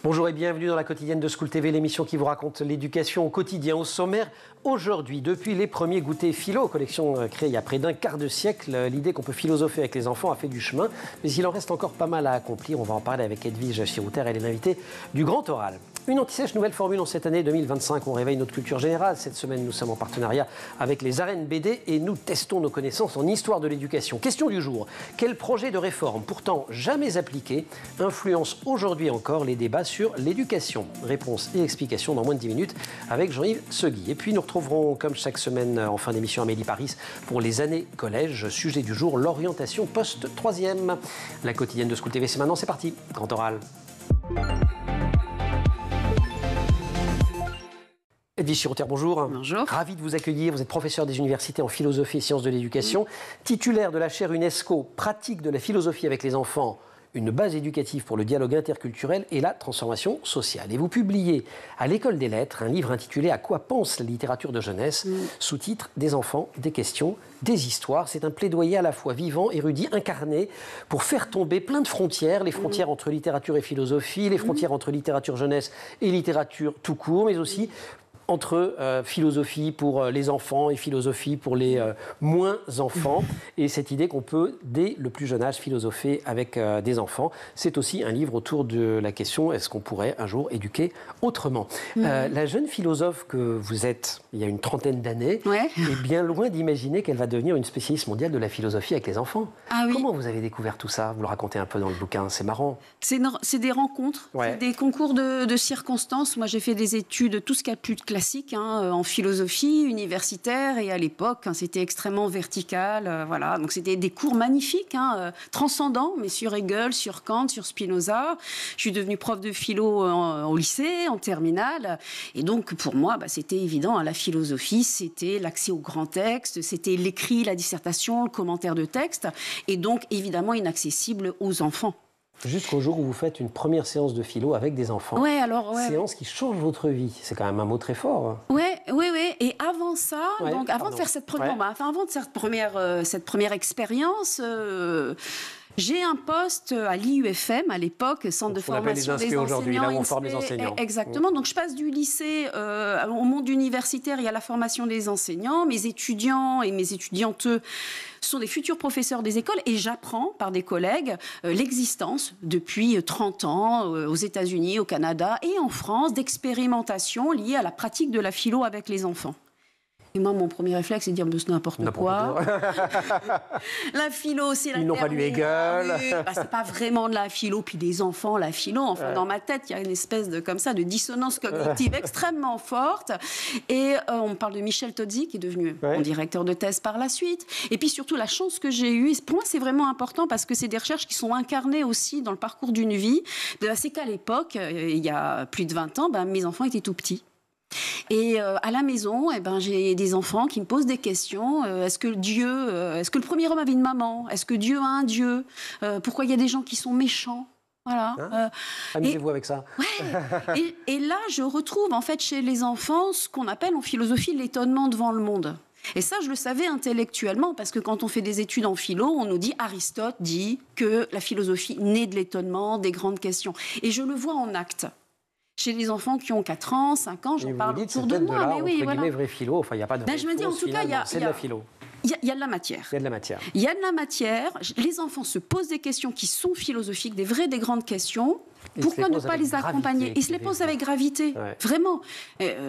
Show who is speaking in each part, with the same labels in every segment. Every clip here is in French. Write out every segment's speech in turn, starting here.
Speaker 1: Bonjour et bienvenue dans la quotidienne de School TV, l'émission qui vous raconte l'éducation au quotidien. Au sommaire, aujourd'hui, depuis les premiers goûters philo, collection créée il y a près d'un quart de siècle, l'idée qu'on peut philosopher avec les enfants a fait du chemin, mais il en reste encore pas mal à accomplir. On va en parler avec Edwige Chirouter, elle est l'invitée du Grand Oral. Une anti-sèche, nouvelle formule en cette année 2025. On réveille notre culture générale. Cette semaine, nous sommes en partenariat avec les arènes BD et nous testons nos connaissances en histoire de l'éducation. Question du jour. Quel projet de réforme, pourtant jamais appliqué, influence aujourd'hui encore les débats sur l'éducation? Réponse et explication dans moins de 10 minutes avec Jean-Yves Segui. Et puis nous retrouverons, comme chaque semaine, en fin d'émission, Amélie Paris pour les années collège. Sujet du jour, l'orientation post-troisième. La quotidienne de School TV, c'est maintenant, c'est parti. Grand Oral. Edwige Chirouter, bonjour.
Speaker 2: Bonjour.
Speaker 1: Ravi de vous accueillir. Vous êtes professeur des universités en philosophie et sciences de l'éducation, titulaire de la chaire UNESCO Pratique de la philosophie avec les enfants, une base éducative pour le dialogue interculturel et la transformation sociale. Et vous publiez à l'École des Lettres un livre intitulé « À quoi pense la littérature de jeunesse ?» sous-titre « Des enfants, des questions, des histoires ». C'est un plaidoyer à la fois vivant, érudit, incarné pour faire tomber plein de frontières, les frontières entre littérature et philosophie, les frontières entre littérature jeunesse et littérature tout court, mais aussi entre philosophie pour les enfants et philosophie pour les moins enfants. Et cette idée qu'on peut, dès le plus jeune âge, philosopher avec des enfants. C'est aussi un livre autour de la question, est-ce qu'on pourrait un jour éduquer autrement? La jeune philosophe que vous êtes, il y a une trentaine d'années, est bien loin d'imaginer qu'elle va devenir une spécialiste mondiale de la philosophie avec les enfants. Ah, oui. Comment vous avez découvert tout ça? Vous le racontez un peu dans le bouquin, c'est marrant.
Speaker 2: C'est des rencontres, c'est des concours de circonstances. Moi, j'ai fait des études, tout ce qu'il y a de plus classique, en philosophie universitaire, et à l'époque, c'était extrêmement vertical. Voilà. Donc, c'était des cours magnifiques, transcendants, mais sur Hegel, sur Kant, sur Spinoza. Je suis devenue prof de philo au lycée, en terminale. Et donc, pour moi, c'était évident. La philosophie, c'était l'accès aux grands textes, c'était l'écrit, la dissertation, le commentaire de texte, et donc, évidemment, inaccessible aux enfants.
Speaker 1: Jusqu'au jour où vous faites une première séance de philo avec des enfants. Séance qui change votre vie. C'est quand même un mot très fort.
Speaker 2: Oui. Et avant ça, donc avant de faire cette première expérience, j'ai un poste à l'IUFM, à l'époque, Centre de formation des enseignants.
Speaker 1: Là où on forme les enseignants.
Speaker 2: Exactement. Donc, je passe du lycée au monde universitaire et à la formation des enseignants. Mes étudiants et mes étudiantes sont des futurs professeurs des écoles et j'apprends par des collègues l'existence depuis 30 ans aux États-Unis, au Canada et en France d'expérimentations liées à la pratique de la philo avec les enfants. Et moi, mon premier réflexe, c'est de dire « c'est n'importe quoi ». La philo, c'est la...
Speaker 1: Ils n'ont pas lu Hegel.
Speaker 2: C'est pas vraiment de la philo, puis des enfants, la philo. Enfin, dans ma tête, il y a une espèce de dissonance cognitive extrêmement forte. Et on parle de Michel Tozzi, qui est devenu mon directeur de thèse par la suite. Et puis surtout, la chance que j'ai eue, pour moi, c'est vraiment important parce que c'est des recherches qui sont incarnées aussi dans le parcours d'une vie. C'est qu'à l'époque, il y a plus de 20 ans, mes enfants étaient tout petits. Et à la maison, j'ai des enfants qui me posent des questions. Est-ce que le premier homme avait une maman? Est-ce que Dieu a un Dieu? Pourquoi il y a des gens qui sont méchants? Voilà.
Speaker 1: Amusez-vous avec ça.
Speaker 2: Et là, je retrouve en fait chez les enfants ce qu'on appelle en philosophie l'étonnement devant le monde. Et ça, je le savais intellectuellement, parce que quand on fait des études en philo, on nous dit, Aristote dit que la philosophie naît de l'étonnement, des grandes questions. Et je le vois en acte. Chez les enfants qui ont 4 ans, 5 ans, j'en parle autour de moi.
Speaker 1: Mais oui, voilà. Vraie philo, enfin, il n'y a pas de
Speaker 2: je me dis, en tout cas,
Speaker 1: c'est de la philo.
Speaker 2: Il y a de la matière.
Speaker 1: Il y a de la matière.
Speaker 2: Il y a de la matière. Les enfants se posent des questions qui sont philosophiques, des grandes questions. Pourquoi ne pas les accompagner? Ils se les posent avec gravité, vraiment.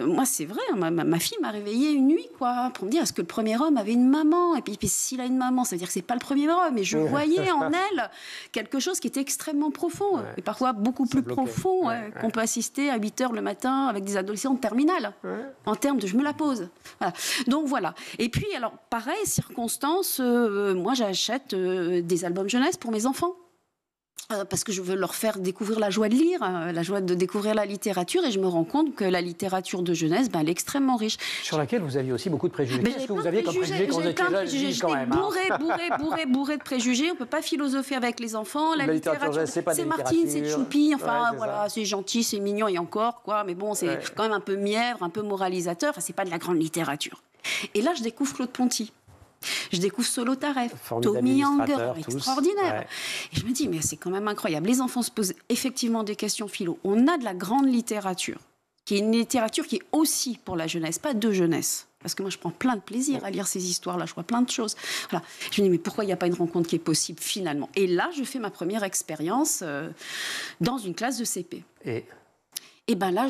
Speaker 2: Moi, c'est vrai, ma fille m'a réveillée une nuit, pour me dire, est-ce que le premier homme avait une maman? Et puis s'il a une maman, ça veut dire que c'est pas le premier homme. Et je voyais en elle quelque chose qui était extrêmement profond, et parfois beaucoup plus profond qu'on peut assister à 8 h le matin avec des adolescents de terminale, en termes de « je me la pose ». Voilà. Donc voilà. Et puis, alors, pareil, circonstance, moi, j'achète des albums jeunesse pour mes enfants. Parce que je veux leur faire découvrir la joie de lire, la joie de découvrir la littérature, et je me rends compte que la littérature de jeunesse, elle est extrêmement riche.
Speaker 1: Sur laquelle vous aviez aussi beaucoup de préjugés. Qu'est-ce que vous aviez comme préjugés quand vous étiez jeune?
Speaker 2: J'étais bourré de préjugés. On ne peut pas philosopher avec les enfants. La littérature, c'est Martine, c'est Choupi, enfin voilà, c'est gentil, c'est mignon et encore, mais bon, c'est quand même un peu mièvre, un peu moralisateur, c'est pas de la grande littérature. Et là, je découvre Claude Ponty. Je découvre Solo Taref, Tommy Anger, extraordinaire. Ouais. Et je me dis, mais c'est quand même incroyable. Les enfants se posent effectivement des questions philo. On a de la grande littérature, qui est une littérature qui est aussi pour la jeunesse, pas de jeunesse. Parce que moi, je prends plein de plaisir à lire ces histoires-là. Je vois plein de choses. Voilà. Je me dis, mais pourquoi il n'y a pas une rencontre qui est possible, finalement? Et là, je fais ma première expérience dans une classe de CP. Et bien là,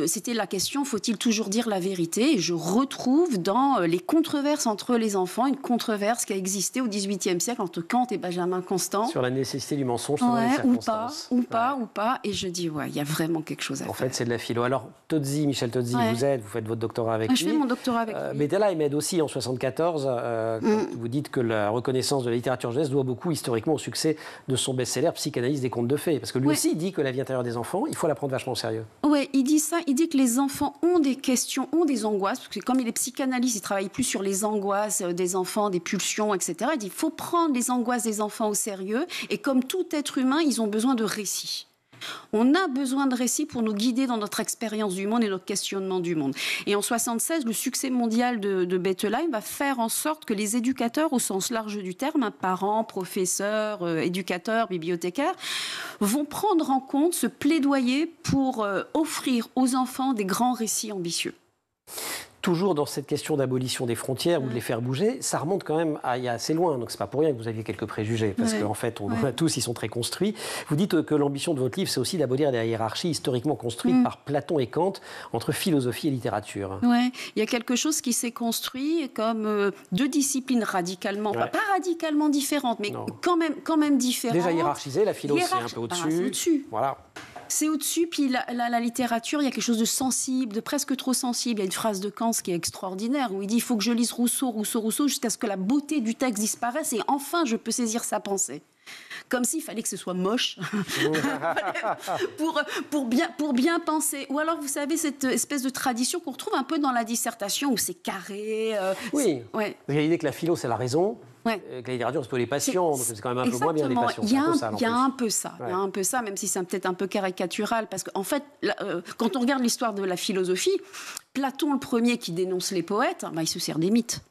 Speaker 2: c'était la question, faut-il toujours dire la vérité? Et je retrouve dans les controverses entre les enfants, une controverse qui a existé au XVIIIe siècle entre Kant et Benjamin Constant.
Speaker 1: Sur la nécessité du mensonge dans les circonstances.
Speaker 2: Ou pas. Et je dis, il y a vraiment quelque chose à faire.
Speaker 1: En fait, c'est de la philo. Alors, Michel Tozzi, vous faites votre doctorat avec lui.
Speaker 2: Je fais mon doctorat avec lui.
Speaker 1: Béthéla, il m'aide aussi en 1974. Vous dites que la reconnaissance de la littérature jeunesse doit beaucoup historiquement au succès de son best-seller Psychanalyse des contes de fées. Parce que lui aussi, il dit que la vie intérieure des enfants, il faut la prendre vachement au sérieux.
Speaker 2: Oui, il dit ça. Il dit que les enfants ont des questions, ont des angoisses. Parce que comme il est psychanalyste, il travaille plus sur les angoisses des enfants, des pulsions, etc. Il dit qu'il faut prendre les angoisses des enfants au sérieux. Et comme tout être humain, ils ont besoin de récits. On a besoin de récits pour nous guider dans notre expérience du monde et notre questionnement du monde. Et en 1976, le succès mondial de Bettelheim va faire en sorte que les éducateurs, au sens large du terme, parents, professeurs, éducateurs, bibliothécaires, vont prendre en compte ce plaidoyer pour offrir aux enfants des grands récits ambitieux.
Speaker 1: Toujours dans cette question d'abolition des frontières ou de les faire bouger, ça remonte quand même à assez loin. Donc c'est pas pour rien que vous aviez quelques préjugés, parce qu'en fait, on a tous, ils sont très construits. Vous dites que l'ambition de votre livre, c'est aussi d'abolir la hiérarchie historiquement construite par Platon et Kant entre philosophie et littérature.
Speaker 2: Oui, il y a quelque chose qui s'est construit comme deux disciplines radicalement, pas radicalement différentes, mais quand même différentes.
Speaker 1: Déjà hiérarchisées, la philo, c'est un peu au-dessus. Voilà.
Speaker 2: C'est au-dessus, puis la littérature, il y a quelque chose de sensible, de presque trop sensible. Il y a une phrase de Kant qui est extraordinaire, où il dit « il faut que je lise Rousseau, jusqu'à ce que la beauté du texte disparaisse, et enfin je peux saisir sa pensée ». Comme s'il fallait que ce soit moche pour bien penser. Ou alors, vous savez, cette espèce de tradition qu'on retrouve un peu dans la dissertation, où c'est carré.
Speaker 1: Il y a l'idée que la philo, c'est la raison. Que la littérature, c'est pour les passions, donc c'est quand même un peu moins bien les passions.
Speaker 2: Il y a un peu ça, même si c'est peut-être un peu caricatural, parce qu'en fait, quand on regarde l'histoire de la philosophie, Platon, le premier qui dénonce les poètes, il se sert des mythes.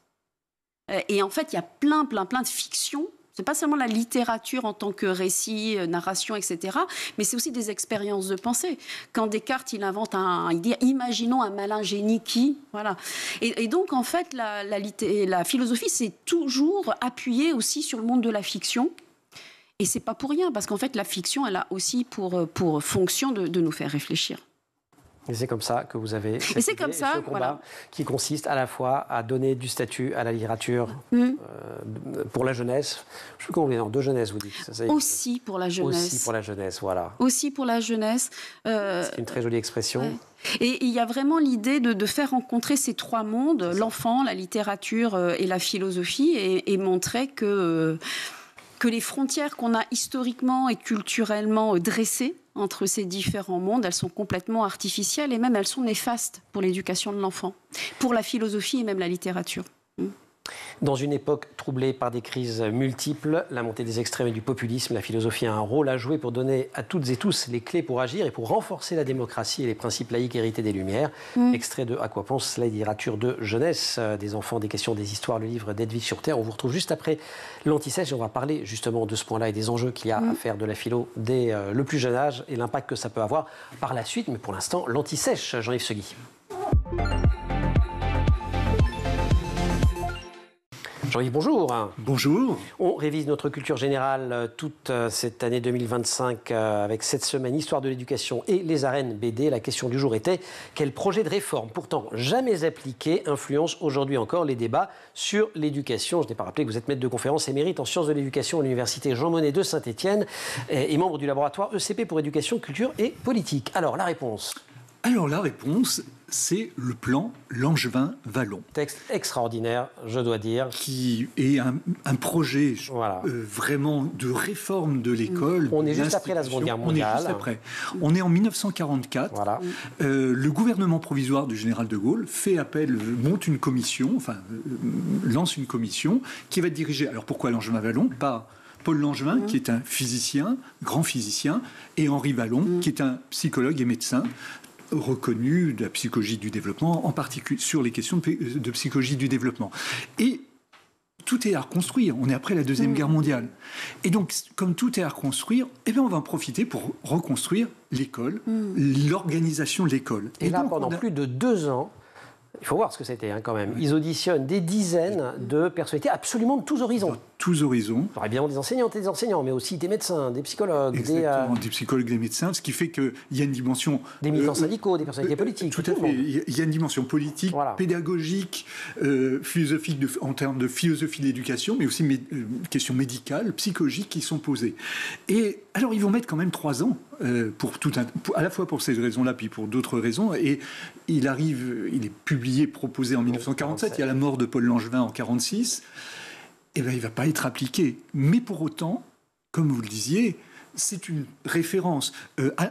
Speaker 2: Et en fait, il y a plein de fictions. C'est pas seulement la littérature en tant que récit, narration, etc., mais c'est aussi des expériences de pensée. Quand Descartes, il invente il dit « imaginons un malin génie qui… » Voilà. Et donc, en fait, la philosophie s'est toujours appuyée aussi sur le monde de la fiction. Et c'est pas pour rien, parce qu'en fait, la fiction, elle a aussi pour fonction de nous faire réfléchir.
Speaker 1: Et c'est comme ça que vous avez ce combat qui consiste à la fois à donner du statut à la littérature pour la jeunesse. Je sais plus comment on dit, de jeunesse, vous dites.
Speaker 2: Aussi pour la jeunesse.
Speaker 1: Aussi pour la jeunesse, voilà.
Speaker 2: Aussi pour la jeunesse.
Speaker 1: C'est une très jolie expression.
Speaker 2: Ouais. Et il y a vraiment l'idée de faire rencontrer ces trois mondes, l'enfant, la littérature et la philosophie, et montrer que les frontières qu'on a historiquement et culturellement dressées entre ces différents mondes, elles sont complètement artificielles et même elles sont néfastes pour l'éducation de l'enfant, pour la philosophie et même la littérature.
Speaker 1: Dans une époque troublée par des crises multiples, la montée des extrêmes et du populisme, la philosophie a un rôle à jouer pour donner à toutes et tous les clés pour agir et pour renforcer la démocratie et les principes laïques hérités des Lumières. Extrait de À quoi pense la littérature de jeunesse, des enfants, des questions, des histoires, le livre d'Edwige Surter. On vous retrouve juste après l'Anti-Sèche et on va parler justement de ce point-là et des enjeux qu'il y a à faire de la philo dès le plus jeune âge et l'impact que ça peut avoir par la suite. Mais pour l'instant, l'Anti-Sèche, Jean-Yves Segui. Jean-Yves, bonjour.
Speaker 3: Bonjour.
Speaker 1: On révise notre culture générale toute cette année 2025 avec cette semaine Histoire de l'éducation et les arènes BD. La question du jour était quel projet de réforme, pourtant jamais appliqué, influence aujourd'hui encore les débats sur l'éducation. Je n'ai pas rappelé que vous êtes maître de conférence émérite en sciences de l'éducation à l'université Jean Monnet de Saint-Étienne et membre du laboratoire ECP pour éducation, culture et politique. Alors, la réponse ?
Speaker 3: Alors, la réponse, c'est le plan Langevin-Wallon.
Speaker 1: Texte extraordinaire, je dois dire.
Speaker 3: Qui est un projet vraiment de réforme de l'école.
Speaker 1: On est juste après la Seconde Guerre mondiale.
Speaker 3: On est juste après. On est en 1944. Voilà. Le gouvernement provisoire du général de Gaulle monte une commission, lance une commission qui va être dirigée. Alors pourquoi Langevin-Wallon ? Par Paul Langevin, qui est un physicien, grand physicien, et Henri Wallon, qui est un psychologue et médecin, reconnu de la psychologie du développement, en particulier sur les questions de psychologie du développement. Et tout est à reconstruire. On est après la Deuxième Guerre mondiale. Et donc, comme tout est à reconstruire, eh bien, on va en profiter pour reconstruire l'école, l'organisation de l'école.
Speaker 1: Et là, donc, pendant plus de 2 ans, il faut voir ce que c'était quand même. Ils auditionnent des dizaines de personnalités absolument de tous horizons. De
Speaker 3: tous horizons.
Speaker 1: Alors évidemment des enseignantes et des enseignants, mais aussi des médecins, des psychologues.
Speaker 3: Exactement, des psychologues, des médecins, ce qui fait qu'il y a une dimension...
Speaker 1: Des militants syndicaux, des personnalités politiques.
Speaker 3: Tout à fait. Il y a une dimension politique, pédagogique, philosophique en termes de philosophie de l'éducation, mais aussi questions médicales, psychologiques qui sont posées. Et alors, ils vont mettre quand même 3 ans, à la fois pour ces raisons-là, puis pour d'autres raisons. Et il est publié, proposé en 1947. Il y a la mort de Paul Langevin en 1946. Eh bien, il ne va pas être appliqué. Mais pour autant, comme vous le disiez, c'est une référence.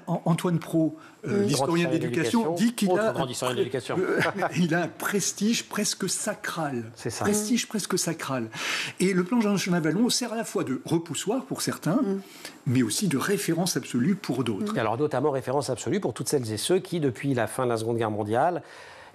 Speaker 3: Antoine Pro, l'historien de l'éducation, dit qu'il il a un prestige presque sacral.
Speaker 1: C'est ça.
Speaker 3: Prestige presque sacral. Et le plan Langevin Vallon sert à la fois de repoussoir pour certains, mais aussi de référence absolue pour d'autres.
Speaker 1: Et alors, notamment référence absolue pour toutes celles et ceux qui, depuis la fin de la Seconde Guerre mondiale,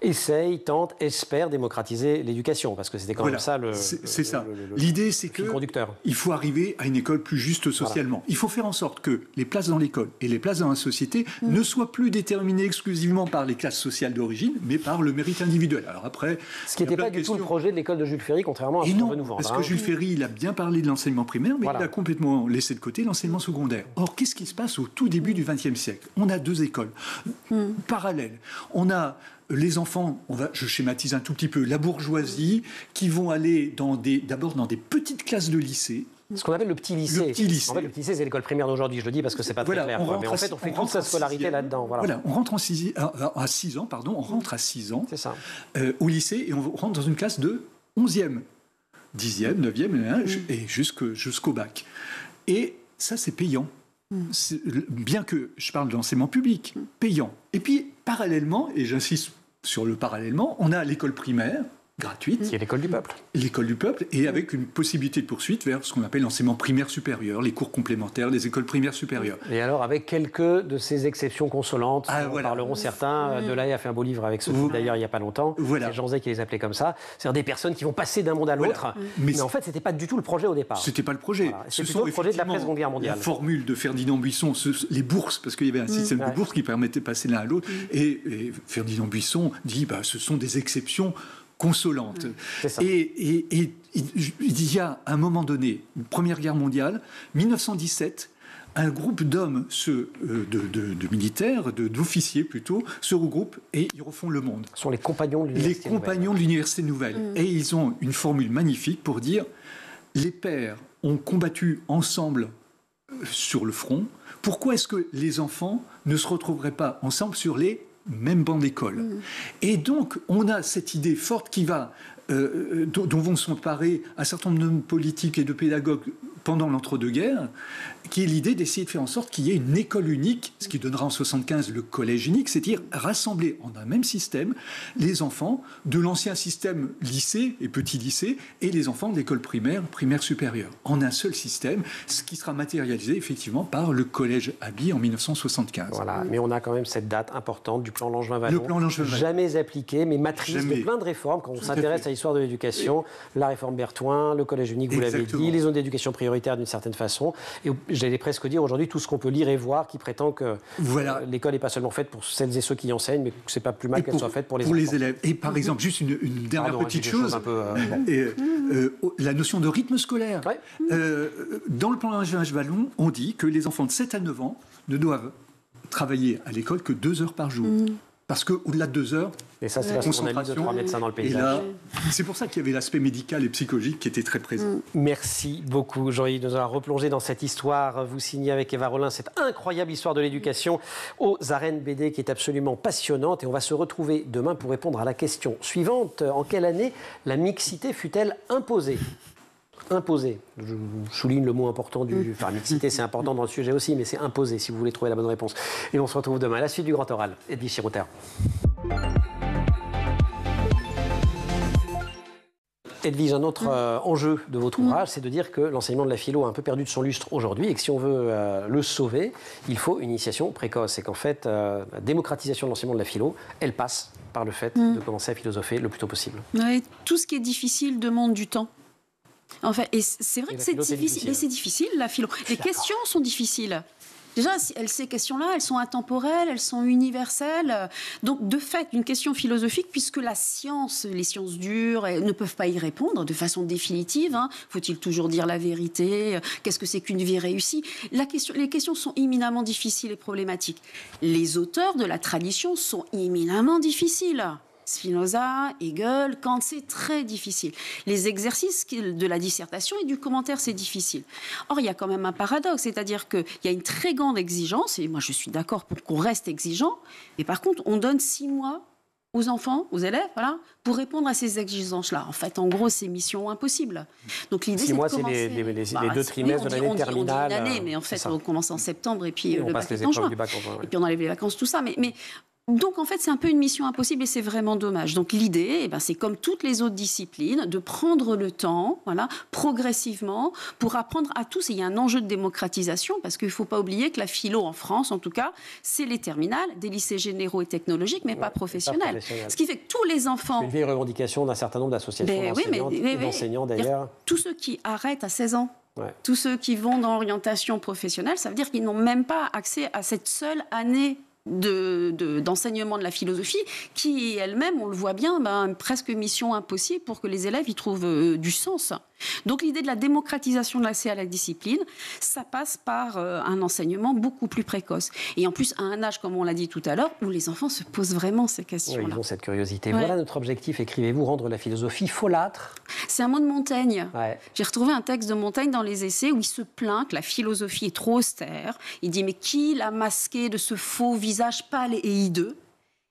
Speaker 1: essayent, tentent, espèrent démocratiser l'éducation, parce que c'était quand même ça le...
Speaker 3: C'est ça. L'idée, c'est qu'il faut arriver à une école plus juste socialement. Voilà. Il faut faire en sorte que les places dans l'école et les places dans la société ne soient plus déterminées exclusivement par les classes sociales d'origine, mais par le mérite individuel. Alors après...
Speaker 1: Ce qui n'était pas du tout le projet de l'école de Jules Ferry, contrairement à ce qu'on veut nous vendre.
Speaker 3: Parce que Jules Ferry, il a bien parlé de l'enseignement primaire, mais il a complètement laissé de côté l'enseignement secondaire. Or, qu'est-ce qui se passe au tout début du XXe siècle? On a 2 écoles parallèles. On a les enfants, je schématise un tout petit peu, la bourgeoisie, qui vont aller d'abord dans des petites classes de lycée.
Speaker 1: Ce qu'on appelle le petit lycée. En fait, le petit lycée, c'est l'école primaire d'aujourd'hui. Je le dis parce que c'est pas très clair. Mais en fait, on fait toute sa scolarité là-dedans.
Speaker 3: Voilà, on rentre à 6 ans, on rentre à 6 ans au lycée et on rentre dans une classe de 11e, 10e, 9e et jusqu'au bac. Et ça, c'est payant. Bien que je parle de l'enseignement public, payant. Et puis, parallèlement, et j'insiste sur le parallèlement, on a l'école primaire, gratuite.
Speaker 1: Qui est l'école du peuple.
Speaker 3: L'école du peuple, et avec une possibilité de poursuite vers ce qu'on appelle l'enseignement primaire supérieur, les cours complémentaires des écoles primaires supérieures.
Speaker 1: Et alors, avec quelques de ces exceptions consolantes, parleront certains. Delahaye a fait un beau livre avec ce type, d'ailleurs, il n'y a pas longtemps. C'est Jean Zay qui les appelait comme ça. C'est-à-dire des personnes qui vont passer d'un monde à l'autre. Mais en fait, ce n'était pas du tout le projet au départ.
Speaker 3: C'était pas le projet.
Speaker 1: C'est plutôt le projet de l'après-Seconde Guerre mondiale.
Speaker 3: La formule de Ferdinand Buisson, les bourses, parce qu'il y avait un système de bourses qui permettait de passer l'un à l'autre. Et Ferdinand Buisson dit, ce sont des exceptions consolante. Et il y a à un moment donné, Première Guerre mondiale, 1917, un groupe d'hommes, de militaires, d'officiers plutôt, se regroupent et ils refont le monde.
Speaker 1: Ce sont les compagnons de l'Université Nouvelle.
Speaker 3: Les compagnons de l'Université Nouvelle. Et ils ont une formule magnifique pour dire les pères ont combattu ensemble sur le front. Pourquoi est-ce que les enfants ne se retrouveraient pas ensemble sur les même banc d'école. Et donc, on a cette idée forte qui va, dont vont s'emparer un certain nombre d'hommes politiques et de pédagogues pendant l'entre-deux-guerres, qui est l'idée d'essayer de faire en sorte qu'il y ait une école unique, ce qui donnera en 1975 le collège unique, c'est-à-dire rassembler en un même système les enfants de l'ancien système lycée et petit lycée et les enfants de l'école primaire, primaire supérieure, en un seul système, ce qui sera matérialisé effectivement par le collège Haby en 1975.
Speaker 1: Voilà, mais on a quand même cette date importante du plan Langevin-Vallon, jamais appliqué, mais matrice de plein de réformes. Quand on s'intéresse à l'histoire de l'éducation, la réforme Berthoin, le collège unique, vous l'avez dit, les zones d'éducation prioritaire d'une certaine façon. Et j'allais presque dire aujourd'hui tout ce qu'on peut lire et voir qui prétend que l'école n'est pas seulement faite pour celles et ceux qui enseignent, mais que c'est pas plus mal qu'elle soit faite pour les enfants.
Speaker 3: Les élèves. Et par exemple, juste une dernière petite chose, la notion de rythme scolaire. Dans le plan Langevin-Vallon, on dit que les enfants de 7 à 9 ans ne doivent travailler à l'école que 2 heures par jour. Parce qu'au-delà de 2 heures,
Speaker 1: et ça, c'est parce qu'on a mis 2-3 médecins dans le paysage.
Speaker 3: C'est pour ça qu'il y avait l'aspect médical et psychologique qui était très présent.
Speaker 1: Merci beaucoup, Jean-Yves, de nous avoir replongé dans cette histoire. Vous signez avec Eva Rollin cette incroyable histoire de l'éducation aux arènes BD qui est absolument passionnante. Et on va se retrouver demain pour répondre à la question suivante. En quelle année la mixité fut-elle imposée ? Imposé. Je souligne le mot important Enfin, mixité, c'est important dans le sujet aussi, mais c'est imposé, si vous voulez trouver la bonne réponse. Et on se retrouve demain à la suite du Grand Oral. Edwige Chirouter. Edwige, un autre enjeu de votre ouvrage, c'est de dire que l'enseignement de la philo a un peu perdu de son lustre aujourd'hui et que si on veut le sauver, il faut une initiation précoce. Et qu'en fait, la démocratisation de l'enseignement de la philo, elle passe par le fait de commencer à philosopher le plus tôt possible.
Speaker 2: Ouais, tout ce qui est difficile demande du temps. En fait, et c'est vrai que c'est difficile. Mais c'est difficile, la philo. Les questions sont difficiles. Déjà, ces questions-là, elles sont intemporelles, elles sont universelles. Donc, de fait, une question philosophique, puisque la science, les sciences dures, ne peuvent pas y répondre de façon définitive. Faut-il toujours dire la vérité? Qu'est-ce que c'est qu'une vie réussie? Les questions sont éminemment difficiles et problématiques. Les auteurs de la tradition sont éminemment difficiles. Spinoza, Hegel, Kant, c'est très difficile. Les exercices de la dissertation et du commentaire, c'est difficile. Or, il y a quand même un paradoxe, c'est-à-dire qu'il y a une très grande exigence, et moi je suis d'accord pour qu'on reste exigeant, mais par contre, on donne 6 mois aux enfants, aux élèves, voilà, pour répondre à ces exigences-là. En fait, en gros, c'est mission impossible. Donc l'idée,
Speaker 1: 6 mois,
Speaker 2: c'est de commencer...
Speaker 1: les 2 trimestres de l'année terminale.
Speaker 2: On dit une année, mais en fait, on commence en septembre, et puis
Speaker 1: le bac est en juin.
Speaker 2: Et puis on enlève les vacances, tout ça. Mais donc, en fait, c'est un peu une mission impossible et c'est vraiment dommage. Donc, l'idée, c'est comme toutes les autres disciplines, de prendre le temps, voilà, progressivement, pour apprendre à tous. Et il y a un enjeu de démocratisation, parce qu'il ne faut pas oublier que la philo, en France, en tout cas, c'est les terminales, des lycées généraux et technologiques, mais pas professionnels. Ce qui fait que tous les enfants...
Speaker 1: C'est une vieille revendication d'un certain nombre d'associations d'enseignants, d'ailleurs.
Speaker 2: Tous ceux qui arrêtent à 16 ans, tous ceux qui vont dans l'orientation professionnelle, ça veut dire qu'ils n'ont même pas accès à cette seule année d'enseignement de la philosophie qui elle-même, on le voit bien, presque mission impossible pour que les élèves y trouvent du sens. Donc l'idée de la démocratisation de l'accès à la discipline, ça passe par un enseignement beaucoup plus précoce. Et en plus, à un âge, comme on l'a dit tout à l'heure, où les enfants se posent vraiment ces questions-là.
Speaker 1: Oui, ils ont cette curiosité. Voilà notre objectif, écrivez-vous, rendre la philosophie folâtre.
Speaker 2: C'est un mot de Montaigne. J'ai retrouvé un texte de Montaigne dans les essais où il se plaint que la philosophie est trop austère. Il dit, mais qui l'a masqué de ce faux visage pâle et hideux?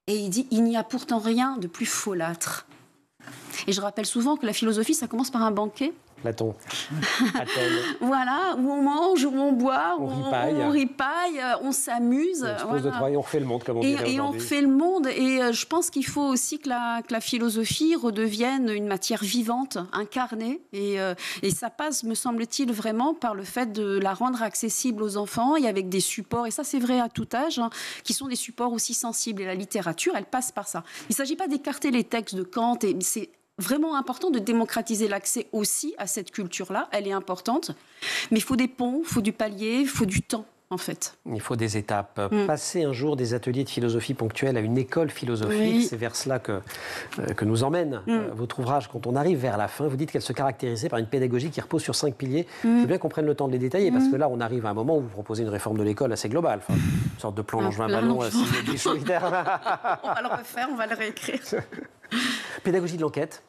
Speaker 2: Et il dit, il n'y a pourtant rien de plus folâtre. Et je rappelle souvent que la philosophie, ça commence par un banquet.
Speaker 1: Platon, Athènes.
Speaker 2: Voilà, où on mange, où on boit, où on ripaille, on s'amuse.
Speaker 1: On se pose de travail, on refait le monde, comme on dirait aujourd'hui.
Speaker 2: Et on refait le monde. Et je pense qu'il faut aussi que la philosophie redevienne une matière vivante, incarnée. Et ça passe, me semble-t-il, vraiment par le fait de la rendre accessible aux enfants et avec des supports, et ça c'est vrai à tout âge, qui sont des supports aussi sensibles. Et la littérature, elle passe par ça. Il ne s'agit pas d'écarter les textes de Kant, et c'est vraiment important de démocratiser l'accès aussi à cette culture-là. Elle est importante. Mais il faut des ponts, il faut du palier, il faut du temps, en fait.
Speaker 1: Il faut des étapes. Passer un jour des ateliers de philosophie ponctuels à une école philosophique, c'est vers cela que nous emmène votre ouvrage. Quand on arrive vers la fin, vous dites qu'elle se caractérisait par une pédagogie qui repose sur 5 piliers. Je veux bien qu'on prenne le temps de les détailler, parce que là, on arrive à un moment où vous proposez une réforme de l'école assez globale. Enfin, une sorte de plan Langevin-Ballon solidaire.
Speaker 2: On va le refaire, on va le réécrire.
Speaker 1: Pédagogie de l'enquête.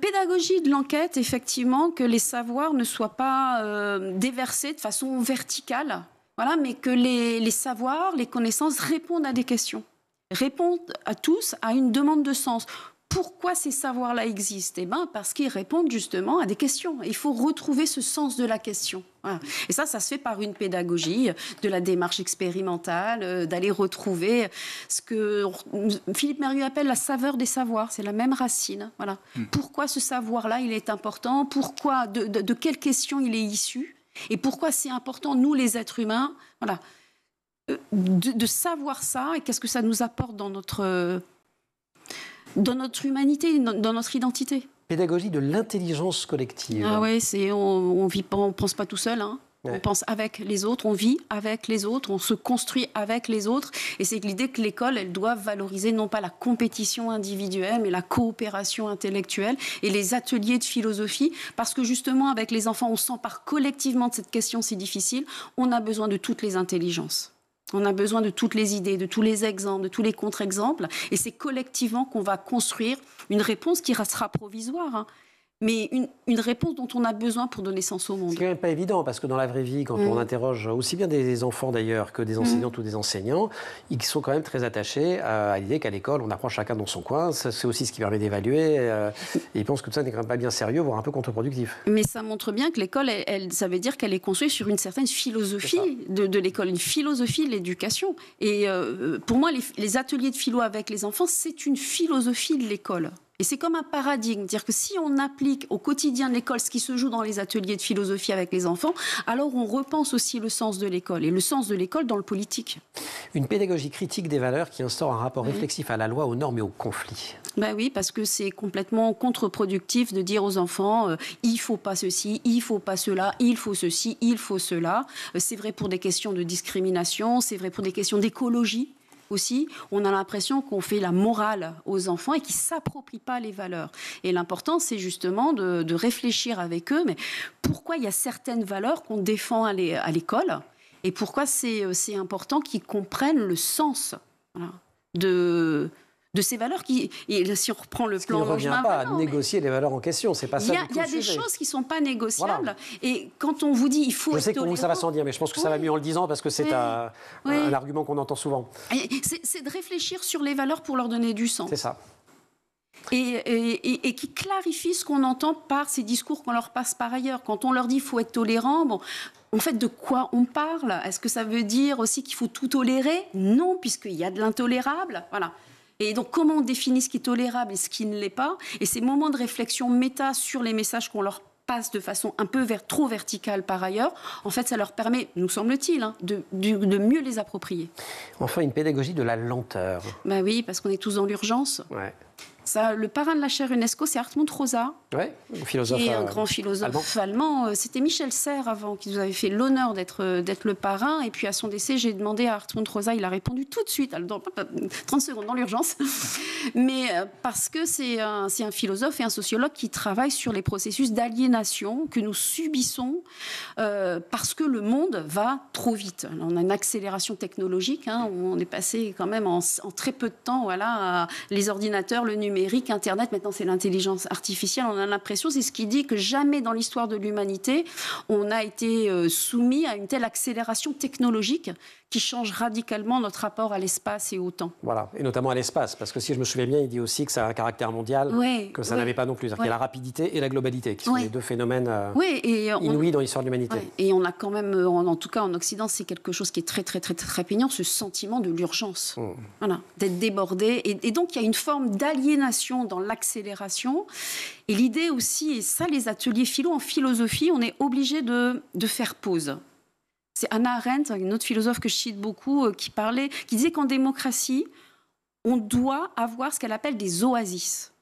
Speaker 2: Pédagogie de l'enquête, effectivement, que les savoirs ne soient pas déversés de façon verticale, voilà, mais que les savoirs, les connaissances répondent à des questions, répondent à tous à une demande de sens. Pourquoi ces savoirs-là existent? Parce qu'ils répondent justement à des questions. Il faut retrouver ce sens de la question. Voilà. Et ça se fait par une pédagogie, de la démarche expérimentale, d'aller retrouver ce que Philippe Mérieux appelle la saveur des savoirs. C'est la même racine. Voilà. Pourquoi ce savoir-là, il est important? Pourquoi, de quelle question il est issu? Et pourquoi c'est important, nous les êtres humains, voilà, de savoir ça, et qu'est-ce que ça nous apporte dans notre humanité, dans notre identité.
Speaker 1: Pédagogie de l'intelligence collective.
Speaker 2: Ah ouais, on pense pas tout seul, hein. On pense avec les autres, on vit avec les autres, on se construit avec les autres. Et c'est l'idée que l'école, elle doit valoriser non pas la compétition individuelle, mais la coopération intellectuelle et les ateliers de philosophie. Parce que justement, avec les enfants, on s'empare collectivement de cette question si difficile. On a besoin de toutes les intelligences. On a besoin de toutes les idées, de tous les exemples, de tous les contre-exemples. Et c'est collectivement qu'on va construire une réponse qui restera provisoire, hein, mais une réponse dont on a besoin pour donner sens au monde.
Speaker 1: C'est quand même pas évident, parce que dans la vraie vie, quand on interroge aussi bien des enfants d'ailleurs que des enseignantes ou des enseignants, ils sont quand même très attachés à l'idée qu'à l'école, on apprend chacun dans son coin. C'est aussi ce qui permet d'évaluer. Et ils pensent que tout ça n'est quand même pas bien sérieux, voire un peu contre-productif.
Speaker 2: Mais ça montre bien que l'école, ça veut dire qu'elle est construite sur une certaine philosophie de l'école, une philosophie de l'éducation. Et pour moi, les ateliers de philo avec les enfants, c'est une philosophie de l'école. Et c'est comme un paradigme, dire que si on applique au quotidien de l'école ce qui se joue dans les ateliers de philosophie avec les enfants, alors on repense aussi le sens de l'école, et le sens de l'école dans le politique.
Speaker 1: Une pédagogie critique des valeurs qui instaure un rapport réflexif à la loi, aux normes et aux conflits.
Speaker 2: Ben oui, parce que c'est complètement contre-productif de dire aux enfants il ne faut pas ceci, il ne faut pas cela, il faut ceci, il faut cela. C'est vrai pour des questions de discrimination, c'est vrai pour des questions d'écologie. Aussi, on a l'impression qu'on fait la morale aux enfants et qu'ils ne s'approprient pas les valeurs. Et l'important, c'est justement de réfléchir avec eux, mais pourquoi il y a certaines valeurs qu'on défend à l'école et pourquoi c'est important qu'ils comprennent le sens de ces valeurs qui, et si on reprend le plan...
Speaker 1: Il ne revient pas à négocier les valeurs en question, c'est pas ça.
Speaker 2: Il y a des choses qui ne sont pas négociables. Voilà. Et quand on vous dit il faut...
Speaker 1: Je sais que ça va sans dire, mais je pense que ça va mieux en le disant parce que c'est un argument qu'on entend souvent.
Speaker 2: C'est de réfléchir sur les valeurs pour leur donner du sens.
Speaker 1: C'est ça.
Speaker 2: Et qui clarifient ce qu'on entend par ces discours qu'on leur passe par ailleurs. Quand on leur dit qu'il faut être tolérant, bon... En fait, de quoi on parle? Est-ce que ça veut dire aussi qu'il faut tout tolérer? Non, puisqu'il y a de l'intolérable. Voilà. Et donc, comment on définit ce qui est tolérable et ce qui ne l'est pas? Et ces moments de réflexion méta sur les messages qu'on leur passe de façon un peu trop verticale par ailleurs, en fait, ça leur permet, nous semble-t-il, de mieux les approprier.
Speaker 1: Enfin, une pédagogie de la lenteur.
Speaker 2: Ben oui, parce qu'on est tous dans l'urgence.
Speaker 1: Ouais.
Speaker 2: Ça, le parrain de la chaire UNESCO, c'est Hartmut Rosa,
Speaker 1: philosophe
Speaker 2: qui est un grand philosophe allemand. C'était Michel Serres avant qui nous avait fait l'honneur d'être le parrain. Et puis à son décès, j'ai demandé à Hartmut Rosa, il a répondu tout de suite, dans 30 secondes, dans l'urgence. Mais parce que c'est un philosophe et un sociologue qui travaille sur les processus d'aliénation que nous subissons parce que le monde va trop vite. Alors, on a une accélération technologique, où on est passé quand même en très peu de temps, à les ordinateurs, le numérique, Internet, maintenant c'est l'intelligence artificielle. On a l'impression, c'est ce qui dit que jamais dans l'histoire de l'humanité, on a été soumis à une telle accélération technologique qui change radicalement notre rapport à l'espace et au temps.
Speaker 1: Voilà, et notamment à l'espace, parce que si je me souviens bien, il dit aussi que ça a un caractère mondial, que ça n'avait pas non plus. C'est-à-dire qu'il y a la rapidité et la globalité, qui sont les deux phénomènes inouïs dans l'histoire de l'humanité.
Speaker 2: Et on a quand même, en tout cas en Occident, c'est quelque chose qui est très, très, très, très prégnant, ce sentiment de l'urgence, d'être débordé. Et donc, il y a une forme d'aliénation dans l'accélération. Et l'idée aussi, et ça, les ateliers philo en philosophie, on est obligé de faire pause. C'est Hannah Arendt, une autre philosophe que je cite beaucoup, qui disait qu'en démocratie, on doit avoir ce qu'elle appelle des oasis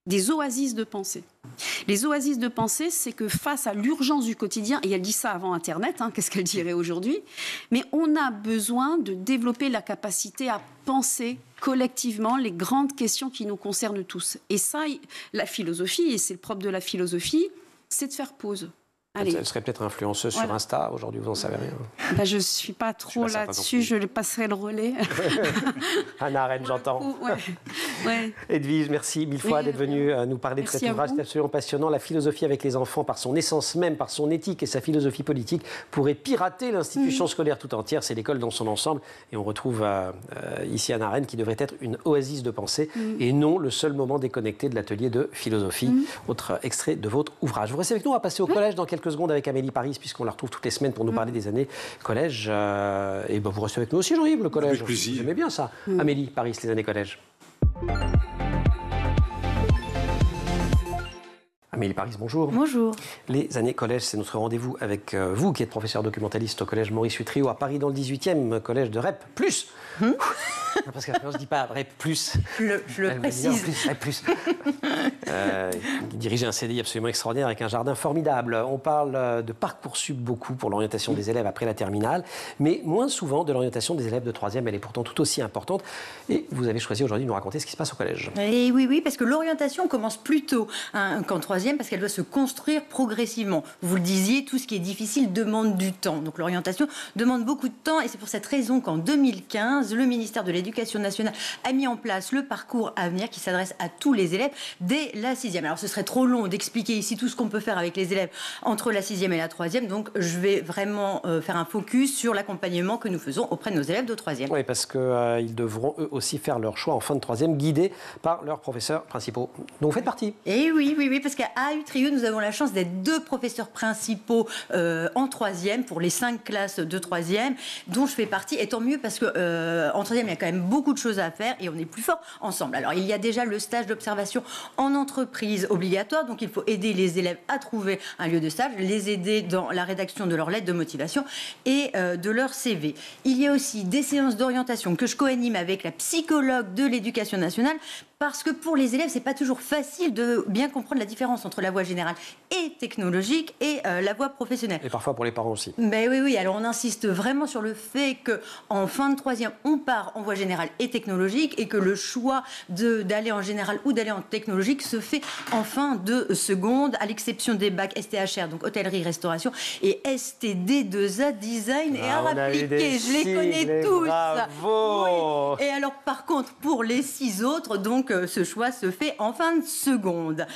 Speaker 2: de pensée. Les oasis de pensée, c'est que face à l'urgence du quotidien, et elle dit ça avant Internet, qu'est-ce qu'elle dirait aujourd'hui, mais on a besoin de développer la capacité à penser collectivement les grandes questions qui nous concernent tous. Et ça, la philosophie, et c'est le propre de la philosophie, c'est de faire pause.
Speaker 1: Allez. Elle serait peut-être influenceuse sur Insta, aujourd'hui, vous n'en savez rien.
Speaker 2: Je ne suis pas trop là-dessus, je passerai le relais.
Speaker 1: Hannah Arendt, j'entends. Edwige, merci mille fois d'être venue nous parler de cet ouvrage. C'est absolument passionnant. La philosophie avec les enfants, par son essence même, par son éthique et sa philosophie politique, pourrait pirater l'institution scolaire tout entière. C'est l'école dans son ensemble. Et on retrouve ici Hannah Arendt, qui devrait être une oasis de pensée et non le seul moment déconnecté de l'atelier de philosophie. Autre extrait de votre ouvrage. Vous restez avec nous, on va passer au collège dans quelques secondes avec Amélie Paris, puisqu'on la retrouve toutes les semaines pour nous parler des années collège. Et vous restez avec nous aussi, Jean-Yves, le collège. Vous aimez bien ça. Amélie Paris, les années collège. Amélie Paris, bonjour.
Speaker 4: Bonjour.
Speaker 1: Les années collège, c'est notre rendez-vous avec vous, qui êtes professeur documentaliste au collège Maurice Utrio à Paris, dans le 18e, collège de REP+. Parce qu'après, on ne se dit pas REP+.
Speaker 4: Je le précise.
Speaker 1: REP+. Il dirigeait un CDI absolument extraordinaire avec un jardin formidable. On parle de Parcoursup beaucoup pour l'orientation des élèves après la terminale, mais moins souvent de l'orientation des élèves de 3e. Elle est pourtant tout aussi importante. Et vous avez choisi aujourd'hui de nous raconter ce qui se passe au collège.
Speaker 4: Et oui, parce que l'orientation commence plus tôt qu'en 3e, parce qu'elle doit se construire progressivement. Vous le disiez, tout ce qui est difficile demande du temps. Donc l'orientation demande beaucoup de temps, et c'est pour cette raison qu'en 2015, le ministère de l'Éducation nationale a mis en place le parcours à venir qui s'adresse à tous les élèves dès la 6e. Alors ce serait trop long d'expliquer ici tout ce qu'on peut faire avec les élèves entre la 6e et la 3e, donc je vais vraiment faire un focus sur l'accompagnement que nous faisons auprès de nos élèves de 3e.
Speaker 1: Oui, parce qu'ils devront eux aussi faire leur choix en fin de 3e, guidés par leurs professeurs principaux, dont vous faites partie.
Speaker 4: Et oui, parce qu'à À Utrieux, nous avons la chance d'être 2 professeurs principaux en 3e pour les 5 classes de 3e, dont je fais partie. Et tant mieux parce que en 3e, il y a quand même beaucoup de choses à faire et on est plus fort ensemble. Alors, il y a déjà le stage d'observation en entreprise obligatoire, donc il faut aider les élèves à trouver un lieu de stage, les aider dans la rédaction de leur lettre de motivation et de leur CV. Il y a aussi des séances d'orientation que je co-anime avec la psychologue de l'Éducation nationale, parce que pour les élèves, c'est pas toujours facile de bien comprendre la différence entre la voie générale et technologique et la voie professionnelle.
Speaker 1: Et parfois pour les parents aussi.
Speaker 4: Ben oui, alors on insiste vraiment sur le fait qu'en fin de 3e, on part en voie générale et technologique et que le choix d'aller en général ou d'aller en technologique se fait en fin de seconde, à l'exception des bacs STHR, donc hôtellerie, restauration, et STD2A, design et art appliqué. Je les connais tous.
Speaker 1: Bravo.
Speaker 4: Oui. Et alors par contre, pour les 6 autres, donc ce choix se fait en fin de seconde.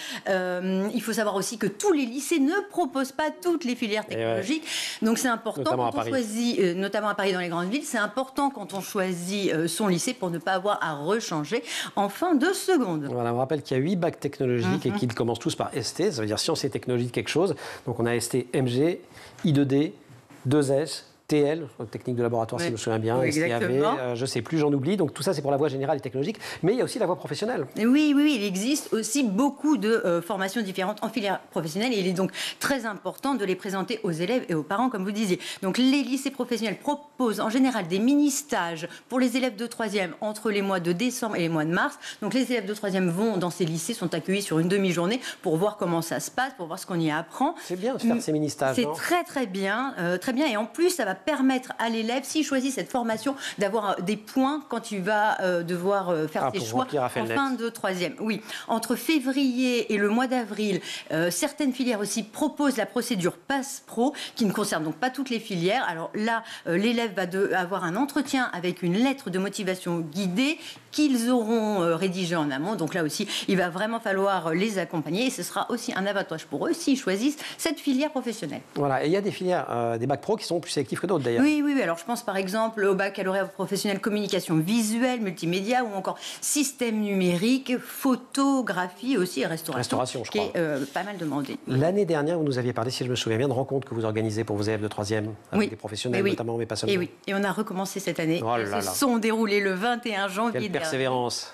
Speaker 4: Il faut savoir aussi que tous les lycées ne proposent pas toutes les filières technologiques. Donc c'est important,
Speaker 1: notamment
Speaker 4: quand on choisit, notamment à Paris dans les grandes villes, c'est important quand on choisit son lycée pour ne pas avoir à rechanger en fin de seconde.
Speaker 1: Voilà, on rappelle qu'il y a 8 bacs technologiques et qu'ils commencent tous par ST, ça veut dire sciences et technologies de quelque chose. Donc on a ST, MG, I2D, 2S, TL, technique de laboratoire si je me souviens bien, STAV, je ne sais plus, j'en oublie. Donc tout ça c'est pour la voie générale et technologique, mais il y a aussi la voie professionnelle.
Speaker 4: Oui, il existe aussi beaucoup de formations différentes en filière professionnelle et il est donc très important de les présenter aux élèves et aux parents, comme vous disiez. Donc les lycées professionnels proposent en général des mini-stages pour les élèves de 3e entre les mois de décembre et les mois de mars. Donc les élèves de 3e vont dans ces lycées, sont accueillis sur une demi-journée pour voir comment ça se passe, pour voir ce qu'on y apprend.
Speaker 1: C'est bien de faire ces mini-stages.
Speaker 4: C'est très bien, et en plus ça va permettre à l'élève, s'il choisit cette formation, d'avoir des points quand il va devoir faire ses choix en fin de 3e. Oui, entre février et le mois d'avril, certaines filières aussi proposent la procédure Pass Pro, qui ne concerne donc pas toutes les filières. Alors là, l'élève va avoir un entretien avec une lettre de motivation guidée qu'ils auront rédigée en amont. Donc là aussi, il va vraiment falloir les accompagner et ce sera aussi un avantage pour eux s'ils choisissent cette filière professionnelle.
Speaker 1: Voilà, et il y a des filières, des bacs pro qui sont plus sélectives que d'autres d'ailleurs.
Speaker 4: Oui, alors je pense par exemple au baccalauréat professionnel communication visuelle, multimédia ou encore système numérique, photographie aussi et restauration je crois. Qui est pas mal demandé.
Speaker 1: L'année dernière, vous nous aviez parlé, si je me souviens bien, de rencontres que vous organisez pour vos élèves de 3e, avec des professionnels notamment, mais pas seulement.
Speaker 4: Et on a recommencé cette année. Elles se sont déroulées le 21 janvier dernier.
Speaker 1: Quelle persévérance.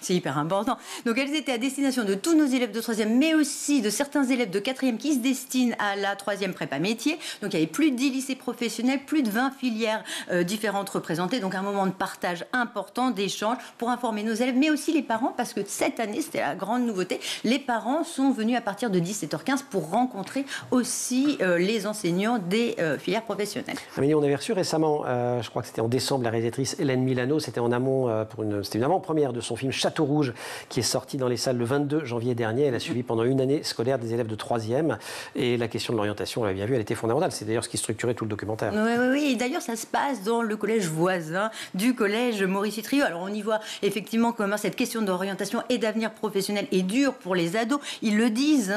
Speaker 4: C'est hyper important. Donc elles étaient à destination de tous nos élèves de 3e, mais aussi de certains élèves de 4e qui se destinent à la 3e prépa métier. Donc il y avait plus de 10 lycées professionnels, plus de 20 filières différentes représentées. Donc un moment de partage important, d'échange pour informer nos élèves, mais aussi les parents, parce que cette année, c'était la grande nouveauté. Les parents sont venus à partir de 17h15 pour rencontrer aussi les enseignants des filières professionnelles.
Speaker 1: Amélie, on avait reçu récemment, je crois que c'était en décembre, la réalisatrice Hélène Milano. C'était en amont, c'était une avant-première de son film Château Rouge, qui est sorti dans les salles le 22 janvier dernier. Elle a suivi pendant une année scolaire des élèves de 3e. Et la question de l'orientation, on l'a bien vu, elle était fondamentale. C'est d'ailleurs ce qui structurait tout le documentaire.
Speaker 4: Oui. Et d'ailleurs, ça se passe dans le collège voisin du collège Maurice Utrio. Alors, on y voit effectivement comment cette question d'orientation et d'avenir professionnel est dure pour les ados. Ils le disent.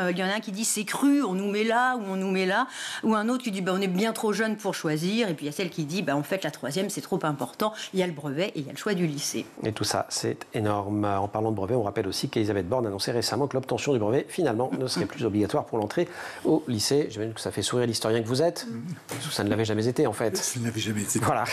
Speaker 4: Il y en a un qui dit c'est cru, on nous met là ou on nous met là. Ou un autre qui dit on est bien trop jeune pour choisir. Et puis, il y a celle qui dit en fait, la 3e, c'est trop important. Il y a le brevet et il y a le choix du lycée. Et
Speaker 1: tout ça, c'est énorme. En parlant de brevet, on rappelle aussi qu'Elisabeth Borne annonçait récemment que l'obtention du brevet, finalement, ne serait plus obligatoire pour l'entrée au lycée. J'imagine que ça fait sourire l'historien que vous êtes. Ça ne l'avait jamais été, en fait.
Speaker 3: Ça ne l'avait jamais été.
Speaker 1: Voilà.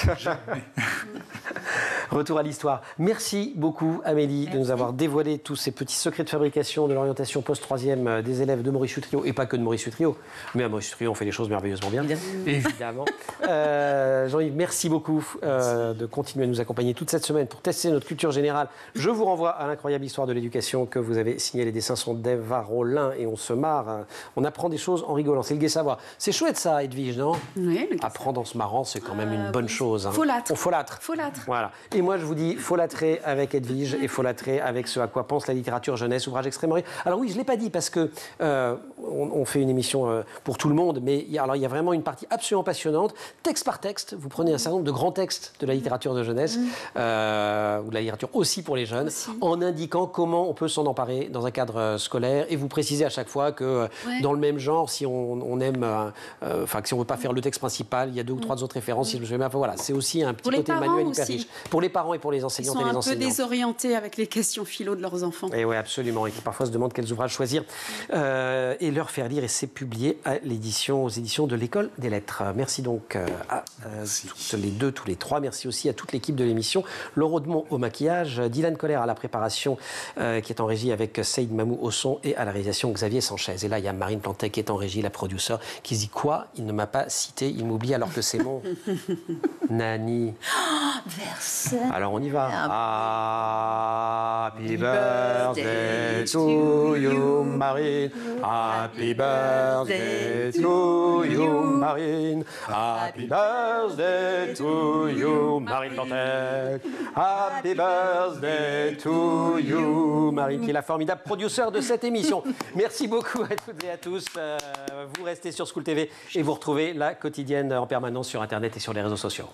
Speaker 1: Retour à l'histoire. Merci beaucoup, Amélie, de nous avoir dévoilé tous ces petits secrets de fabrication de l'orientation post-3e des élèves de Maurice Utrio, et pas que de Maurice Utrio. Mais à Maurice Utrio, on fait les choses merveilleusement bien. Évidemment. Jean-Yves, merci beaucoup de continuer à nous accompagner toute cette semaine pour tester notre culture générale. Je vous renvoie à l'incroyable histoire de l'éducation que vous avez signé. Les dessins sont d'Eva Rollin et on se marre. On apprend des choses en rigolant. C'est le gai savoir. C'est chouette ça, Edwige, non?
Speaker 2: Oui.
Speaker 1: Apprendre en se marrant, c'est quand même une bonne chose.
Speaker 2: Folâtre.
Speaker 1: On folâtre. Voilà. Et moi, je vous dis folâtrer avec Edwige et folâtrer avec ce à quoi pense la littérature jeunesse, ouvrage extrêmement riche. Alors oui, je ne l'ai pas dit parce que on fait une émission pour tout le monde, mais il y a vraiment une partie absolument passionnante. Texte par texte, vous prenez un certain nombre de grands textes de la littérature de jeunesse, ou de la littérature aussi pour les jeunes, en indiquant comment on peut s'en emparer dans un cadre scolaire. Et vous précisez à chaque fois que dans le même genre, si on aime, si on ne veut pas faire le texte principal, il y a 2 ou 3 autres références. Si je me souviens bien, voilà, c'est aussi un petit côté manuel hyper riche. Pour les parents et pour les enseignantes et les enseignants.
Speaker 2: Ils sont un peu désorientés avec les questions philo de leurs enfants.
Speaker 1: Et oui, absolument. Et qui parfois se demandent quels ouvrages choisir et leur faire lire. Et c'est publié aux éditions de l'École des Lettres. Merci donc à toutes les deux, tous les trois. Merci aussi à toute l'équipe de l'émission. Laure Audemont au maquillage, Dylan Colère à la préparation, qui est en régie avec Saïd Mamou au son, et à la réalisation Xavier Sanchez. Et là, il y a Marine Plantet qui est en régie, la producer, qui se dit quoi? Il ne m'a pas cité, il m'oublie alors que c'est mon Nani.
Speaker 4: Verset.
Speaker 1: Alors on y va. Happy birthday to you, Marine. Happy birthday to you, Marine. Happy birthday to you, Marine Plantet. Happy birthday to you, Marine, qui est la formidable producer de cette émission. Merci beaucoup à toutes et à tous. Vous restez sur School TV et vous retrouvez la quotidienne en permanence sur Internet et sur les réseaux sociaux.